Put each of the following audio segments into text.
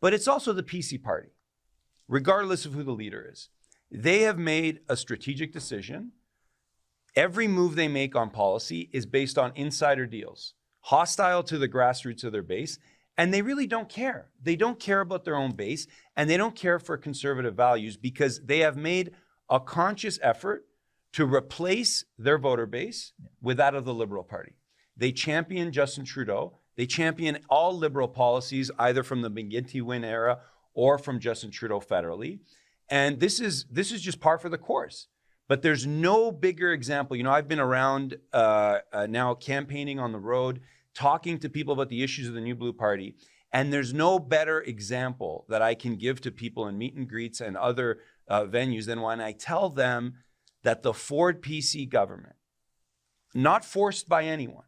But it's also the PC party, regardless of who the leader is. They have made a strategic decision. Every move they make on policy is based on insider deals, hostile to the grassroots of their base, and they really don't care. They don't care about their own base, and they don't care for conservative values because they have made a conscious effort to replace their voter base with that of the Liberal Party. They champion Justin Trudeau. They champion all Liberal policies, either from the McGuinty-Wynne era or from Justin Trudeau federally. And this is just par for the course. But there's no bigger example. You know, I've been around now campaigning on the road, talking to people about the issues of the New Blue Party. And there's no better example that I can give to people in meet and greets and other venues than when I tell them that the Ford PC government, not forced by anyone,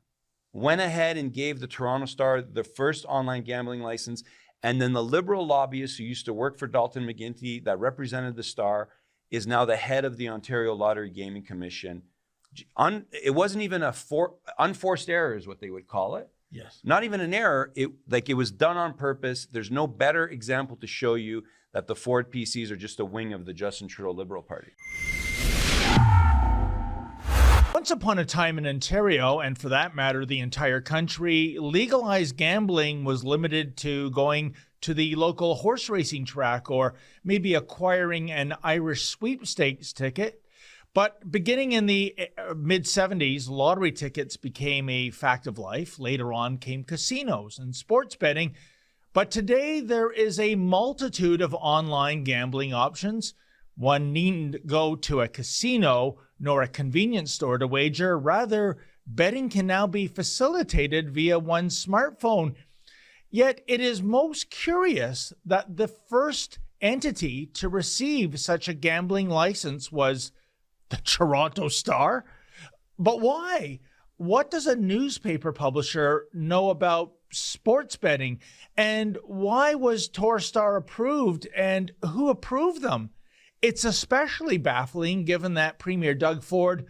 went ahead and gave the Toronto Star the first online gambling license. And then the Liberal lobbyist who used to work for Dalton McGuinty that represented the Star is now the head of the Ontario Lottery Gaming Commission. It wasn't even unforced error is what they would call it. Yes. Not even an error. It was done on purpose. There's no better example to show you that the Ford PCs are just a wing of the Justin Trudeau Liberal Party. Once upon a time in Ontario, and for that matter, the entire country, legalized gambling was limited to going to the local horse racing track or maybe acquiring an Irish sweepstakes ticket. But beginning in the mid-70s, lottery tickets became a fact of life. Later on came casinos and sports betting. But today there is a multitude of online gambling options. One needn't go to a casino nor a convenience store to wager. Rather, betting can now be facilitated via one's smartphone. Yet it is most curious that the first entity to receive such a gambling license was the Toronto Star. But why? What does a newspaper publisher know about sports betting? And why was Torstar approved, and who approved them? It's especially baffling given that Premier Doug Ford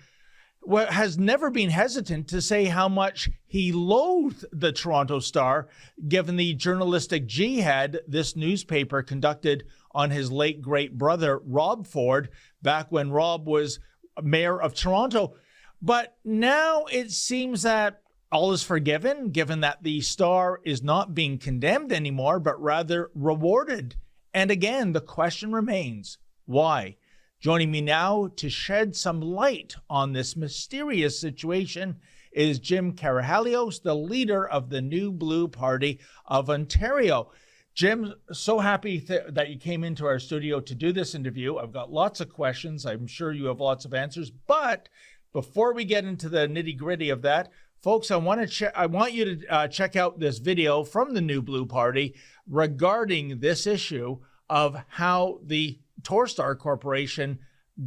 has never been hesitant to say how much he loathed the Toronto Star, given the journalistic jihad this newspaper conducted on his late great brother, Rob Ford, back when Rob was mayor of Toronto. But now it seems that all is forgiven, given that the Star is not being condemned anymore, but rather rewarded. And again, the question remains, why? Joining me now to shed some light on this mysterious situation is Jim Karahalios, the leader of the New Blue Party of Ontario. Jim, so happy that you came into our studio to do this interview. I've got lots of questions. I'm sure you have lots of answers. But before we get into the nitty-gritty of that, folks, I want you to check out this video from the New Blue Party regarding this issue of how the Torstar Corporation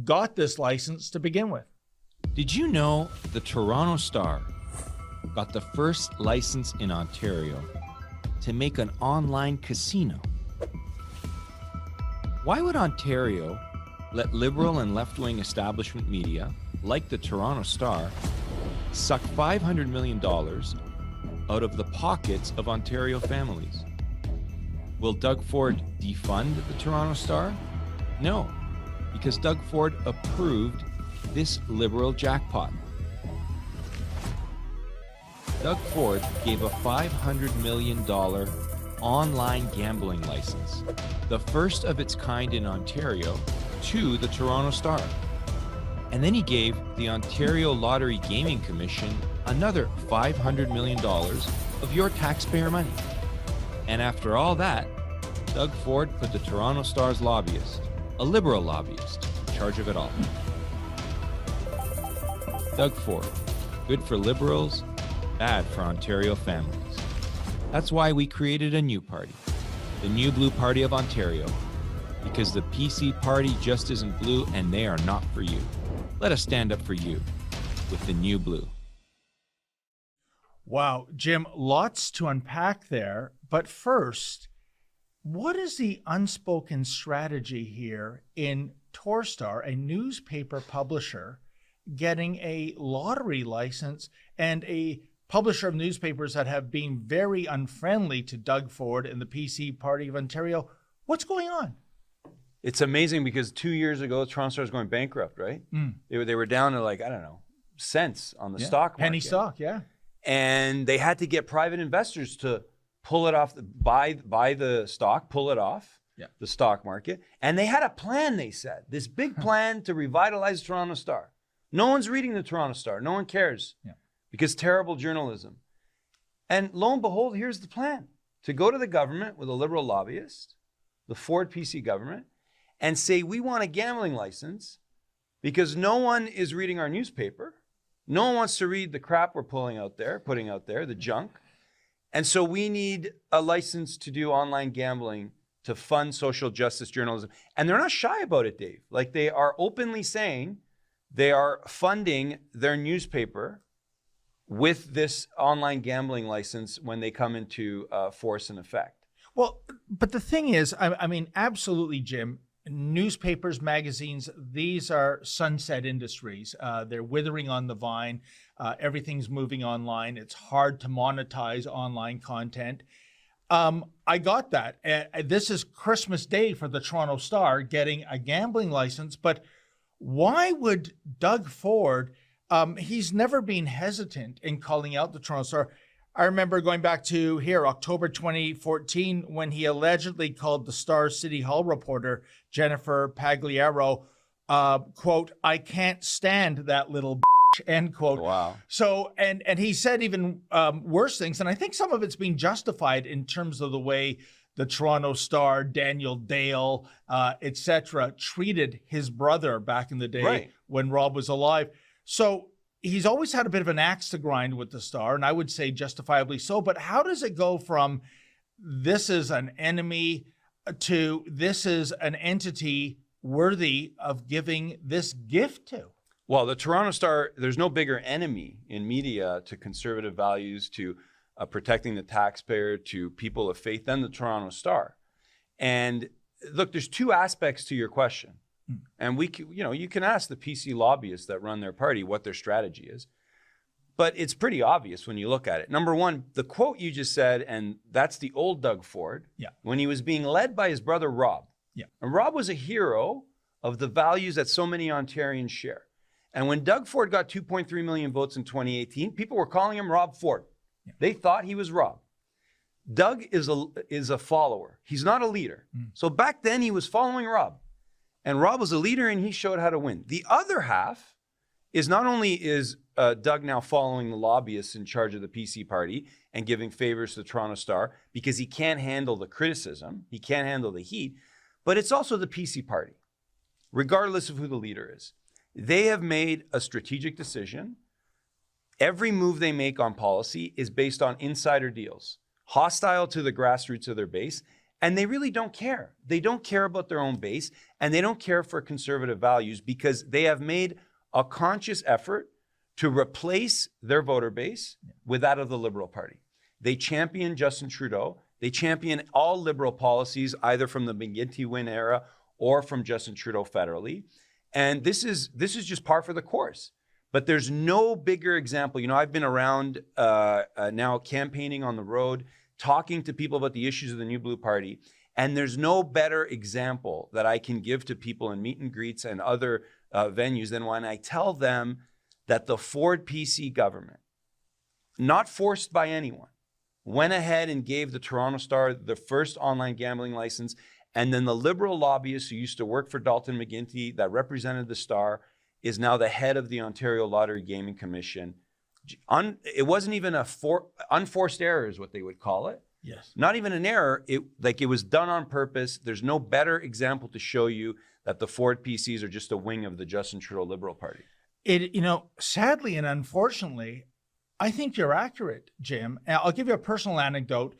got this license to begin with. Did you know the Toronto Star got the first license in Ontario to make an online casino? Why would Ontario let liberal and left-wing establishment media, like the Toronto Star, suck $500 million out of the pockets of Ontario families? Will Doug Ford defund the Toronto Star? No, because Doug Ford approved this liberal jackpot. Doug Ford gave a $500 million online gambling license, the first of its kind in Ontario, to the Toronto Star. And then he gave the Ontario Lottery Gaming Commission another $500 million of your taxpayer money. And after all that, Doug Ford put the Toronto Star's lobbyist, a liberal lobbyist, in charge of it all. Doug Ford, good for liberals, bad for Ontario families. That's why we created a new party, the New Blue Party of Ontario, because the PC party just isn't blue and they are not for you. Let us stand up for you with the New Blue. Wow, Jim, lots to unpack there. But first, what is the unspoken strategy here in Torstar, a newspaper publisher, getting a lottery license and a publisher of newspapers that have been very unfriendly to Doug Ford and the PC Party of Ontario. What's going on? It's amazing because 2 years ago, Toronto Star was going bankrupt, right? They were down to like, I don't know, cents on the stock market. Penny stock, yeah. And they had to get private investors to pull it off, buy the stock, pull it off the stock market. And they had a plan, they said, this big plan to revitalize Toronto Star. No one's reading the Toronto Star. No one cares because terrible journalism. And lo and behold, here's the plan. To go to the government with a Liberal lobbyist, the Ford PC government, and say, we want a gambling license because no one is reading our newspaper. No one wants to read the crap we're putting out there, the junk. And so we need a license to do online gambling to fund social justice journalism. And they're not shy about it, Dave. Like, they are openly saying they are funding their newspaper with this online gambling license when they come into force and effect. Well, but the thing is, I mean, absolutely, Jim, newspapers, magazines, these are sunset industries. They're withering on the vine. Everything's moving online. It's hard to monetize online content. I got that. This is Christmas Day for the Toronto Star getting a gambling license. But why would Doug Ford, he's never been hesitant in calling out the Toronto Star. I remember going back to here, October 2014, when he allegedly called the Star City Hall reporter, Jennifer Pagliaro, quote, "I can't stand that little bitch," end quote. Wow. So, and he said even worse things. And I think some of it's being justified in terms of the way the Toronto Star, Daniel Dale, et cetera, treated his brother back in the day when Rob was alive. So he's always had a bit of an axe to grind with the Star, and I would say justifiably so. But how does it go from this is an enemy to this is an entity worthy of giving this gift to? Well, the Toronto Star, there's no bigger enemy in media to conservative values, to protecting the taxpayer, to people of faith than the Toronto Star. And look, there's two aspects to your question. And you can ask the PC lobbyists that run their party what their strategy is. But it's pretty obvious when you look at it. Number one, the quote you just said, and that's the old Doug Ford, when he was being led by his brother Rob. And Rob was a hero of the values that so many Ontarians share. And when Doug Ford got 2.3 million votes in 2018, people were calling him Rob Ford. They thought he was Rob. Doug is a follower. He's not a leader. So back then he was following Rob. And Rob was a leader and he showed how to win. The other half is not only is Doug now following the lobbyists in charge of the PC party and giving favors to the Toronto Star because he can't handle the criticism, he can't handle the heat, but it's also the PC party, regardless of who the leader is. They have made a strategic decision. Every move they make on policy is based on insider deals, hostile to the grassroots of their base. And they really don't care. They don't care about their own base, and they don't care for conservative values because they have made a conscious effort to replace their voter base with that of the Liberal Party. They champion Justin Trudeau. They champion all Liberal policies, either from the McGuinty-Wynne era or from Justin Trudeau federally. And this is just par for the course. But there's no bigger example. You know, I've been around now campaigning on the road, talking to people about the issues of the New Blue Party. And there's no better example that I can give to people in meet and greets and other venues than when I tell them that the Ford PC government, not forced by anyone, went ahead and gave the Toronto Star the first online gambling license. And then the Liberal lobbyist who used to work for Dalton McGuinty that represented the Star is now the head of the Ontario Lottery Gaming Commission. It wasn't even unforced error is what they would call it. Yes. Not Not even an error. It was done on purpose. There's no better example to show you that the Ford PCs are just a wing of the Justin Trudeau Liberal Party. Sadly and unfortunately, I think you're accurate, Jim. I'll give you a personal anecdote.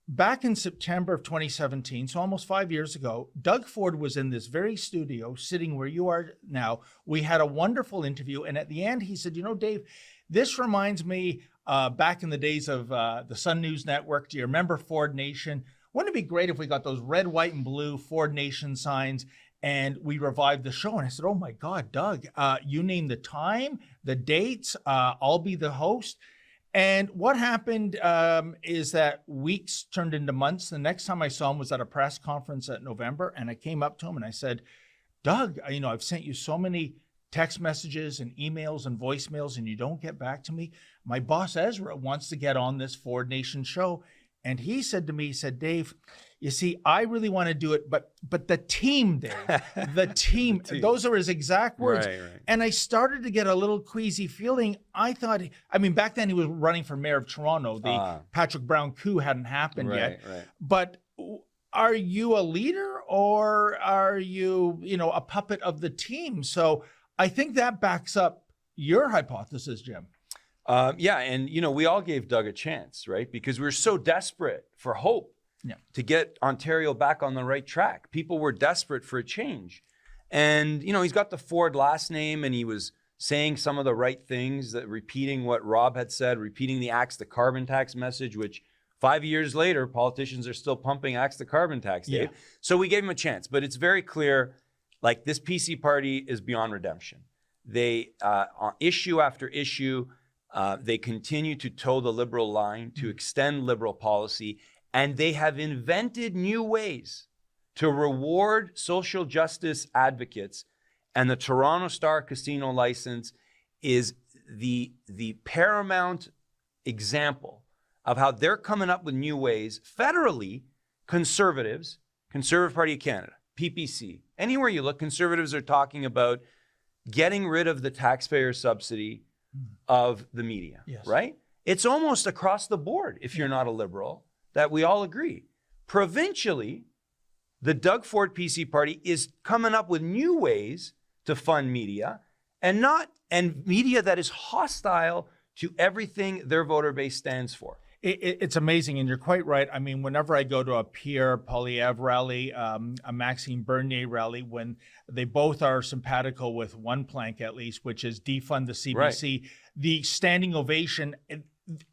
Back in September of 2017, so almost 5 years ago, Doug Ford was in this very studio, sitting where you are now. We had a wonderful interview. And at the end, he said, Dave, this reminds me back in the days of the Sun News Network. Do you remember Ford Nation? Wouldn't it be great if we got those red, white, and blue Ford Nation signs and we revived the show? And I said, oh my God, Doug, you name the time, the dates, I'll be the host. And what happened is that weeks turned into months. The next time I saw him was at a press conference at November, and I came up to him and I said, Doug, I've sent you so many text messages and emails and voicemails, and you don't get back to me. My boss Ezra wants to get on this Ford Nation show. And he said to me, he said, Dave, you see, I really want to do it, but the team, Dave, the team, those are his exact words. Right. And I started to get a little queasy feeling. I thought, back then he was running for mayor of Toronto. The Patrick Brown coup hadn't happened yet. Right. But are you a leader, or are you, a puppet of the team? So I think that backs up your hypothesis, Jim. And we all gave Doug a chance, right? Because we were so desperate for hope to get Ontario back on the right track. People were desperate for a change. And, he's got the Ford last name, and he was saying some of the right things, that repeating what Rob had said, repeating the Axe the Carbon Tax message, which 5 years later, politicians are still pumping Axe the Carbon Tax, Dave. So we gave him a chance. But it's very clear, this PC party is beyond redemption. They, on issue after issue, they continue to toe the Liberal line, to extend Liberal policy, and they have invented new ways to reward social justice advocates. And the Toronto Star casino license is the paramount example of how they're coming up with new ways. Federally, Conservatives, Conservative Party of Canada, PPC, anywhere you look, Conservatives are talking about getting rid of the taxpayer subsidy of the media, right? It's almost across the board, if you're not a Liberal, that we all agree. Provincially, the Doug Ford PC party is coming up with new ways to fund media, and media that is hostile to everything their voter base stands for. It's amazing, and you're quite right. Whenever I go to a Pierre Poilievre rally, a Maxime Bernier rally, when they both are simpatical with one plank at least, which is defund the CBC, the standing ovation,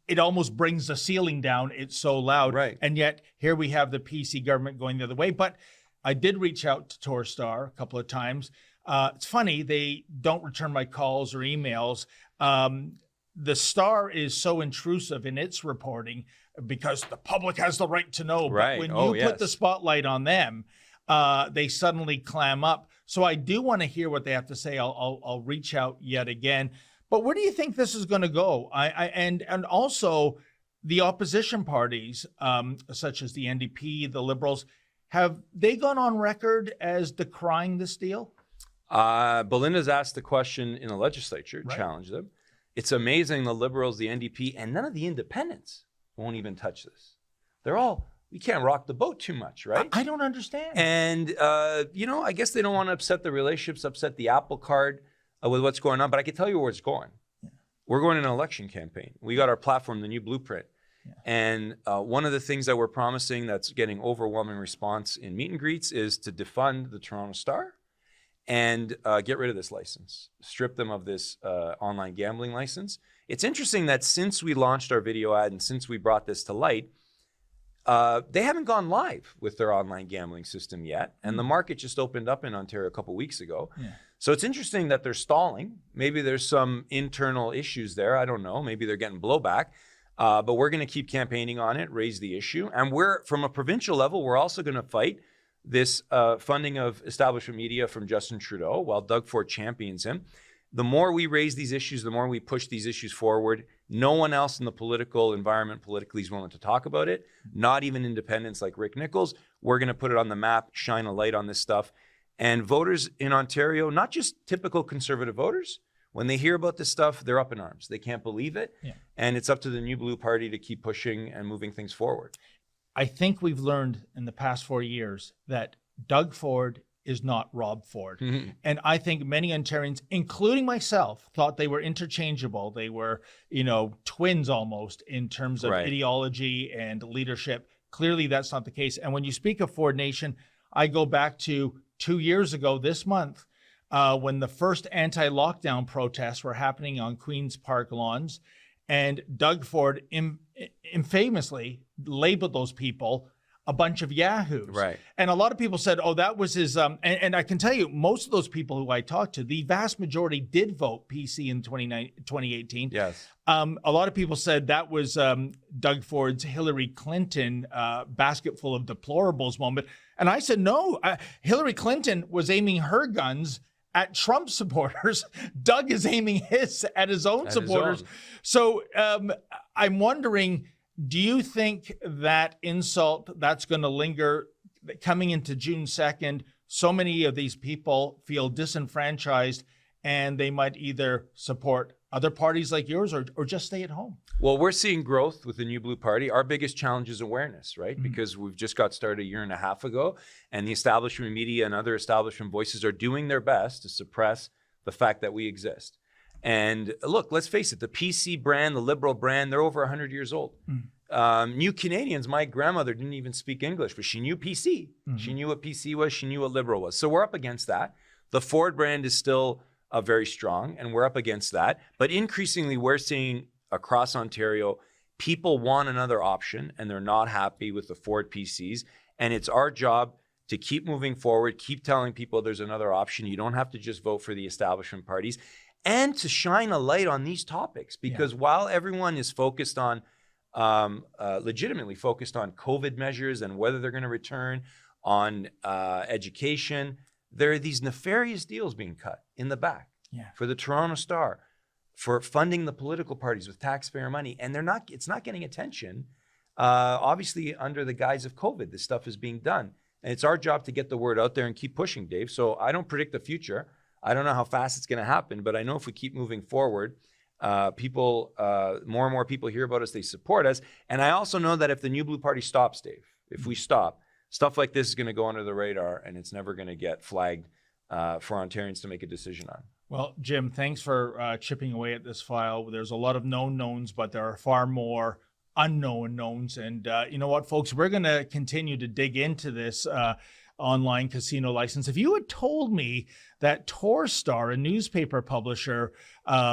it almost brings the ceiling down. It's so loud. Right. And yet here we have the PC government going the other way. But I did reach out to Torstar a couple of times. It's funny, they don't return my calls or emails. The Star is so intrusive in its reporting because the public has the right to know. Right. But when you put the spotlight on them, they suddenly clam up. So I do want to hear what they have to say. I'll reach out yet again. But where do you think this is going to go? And also the opposition parties, such as the NDP, the Liberals, have they gone on record as decrying this deal? Belinda's asked the question in the legislature, challenged them. It's amazing the Liberals, the NDP, and none of the independents won't even touch this. We can't rock the boat too much, right? I don't understand. And, I guess they don't want to upset the relationships, upset the apple cart with what's going on, but I can tell you where it's going. Yeah. We're going in an election campaign. We got our platform, the new blueprint. Yeah. And one of the things that we're promising that's getting overwhelming response in meet and greets is to defund the Toronto Star and get rid of this license, strip them of this online gambling license. It's interesting that since we launched our video ad and since we brought this to light, they haven't gone live with their online gambling system yet. And the market just opened up in Ontario a couple weeks ago. Yeah. So it's interesting that they're stalling. Maybe there's some internal issues there. I don't know. Maybe they're getting blowback. But we're going to keep campaigning on it, raise the issue. And from a provincial level, we're also going to fight this funding of establishment media from Justin Trudeau while Doug Ford champions him. The more we raise these issues, the more we push these issues forward. No one else in the political environment politically is willing to talk about it, not even independents like Rick Nichols. We're going to put it on the map, shine a light on this stuff. And voters in Ontario, not just typical Conservative voters, when they hear about this stuff, they're up in arms. They can't believe it. Yeah. And it's up to the New Blue Party to keep pushing and moving things forward. I think we've learned in the past 4 years that Doug Ford is not Rob Ford. Mm-hmm. And I think many Ontarians, including myself, thought they were interchangeable. They were, twins almost in terms of ideology and leadership. Clearly, that's not the case. And when you speak of Ford Nation, I go back to 2 years ago this month when the first anti-lockdown protests were happening on Queen's Park lawns. And Doug Ford infamously labeled those people a bunch of yahoos. Right. And a lot of people said, oh, that was his, and I can tell you, most of those people who I talked to, the vast majority did vote PC in 2018. Yes. A lot of people said that was Doug Ford's Hillary Clinton basket full of deplorables moment. And I said, no, Hillary Clinton was aiming her guns at Trump supporters. Doug is aiming his at his own supporters. So I'm wondering, do you think that insult that's going to linger coming into June 2nd? So many of these people feel disenfranchised and they might either support other parties like yours or just stay at home. Well, we're seeing growth with the New Blue Party. Our biggest challenge is awareness, right? Because we've just got started a year and a half ago, and the establishment media and other establishment voices are doing their best to suppress the fact that we exist. And look, let's face it, the PC brand, the Liberal brand, they're over 100 years old. New Canadians, my grandmother didn't even speak English, but she knew PC. She knew what PC was, she knew what Liberal was. So we're up against that. The Ford brand is still very strong, and we're up against that. But increasingly, we're seeing across Ontario, people want another option, and they're not happy with the Ford PCs. And it's our job to keep moving forward, keep telling people there's another option. You don't have to just vote for the establishment parties, and to shine a light on these topics. Because while everyone is focused on, legitimately focused on COVID measures and whether they're going to return, on education, there are these nefarious deals being cut in the back for the Toronto Star, for funding the political parties with taxpayer money. And it's not getting attention. Obviously, under the guise of COVID, this stuff is being done. And it's our job to get the word out there and keep pushing, Dave. So I don't predict the future. I don't know how fast it's going to happen, but I know if we keep moving forward, more and more people hear about us, they support us. And I also know that if the New Blue Party stops, Dave, if we stop, stuff like this is going to go under the radar, and it's never going to get flagged for Ontarians to make a decision on. Well, Jim, thanks for chipping away at this file. There's a lot of known knowns, but there are far more unknown knowns. And you know what, folks, we're going to continue to dig into this online casino license. If you had told me that Torstar, a newspaper publisher,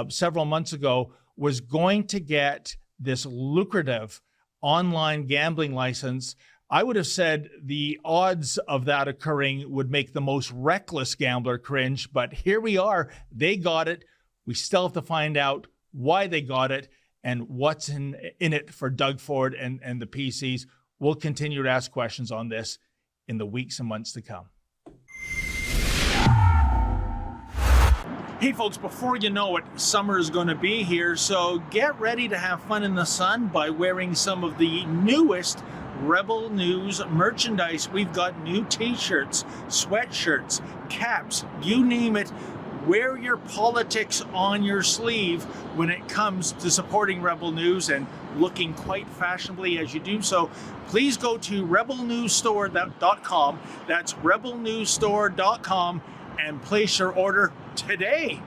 several months ago was going to get this lucrative online gambling license, I would have said the odds of that occurring would make the most reckless gambler cringe, but here we are. They got it. We still have to find out why they got it and what's in it for Doug Ford and the PCs. We'll continue to ask questions on this in the weeks and months to come. Hey folks, before you know it, summer is going to be here, so get ready to have fun in the sun by wearing some of the newest Rebel News merchandise. We've got new t-shirts, sweatshirts, caps, you name it. Wear your politics on your sleeve when it comes to supporting Rebel News and looking quite fashionably as you do so. Please go to rebelnewsstore.com. That's rebelnewsstore.com and place your order today.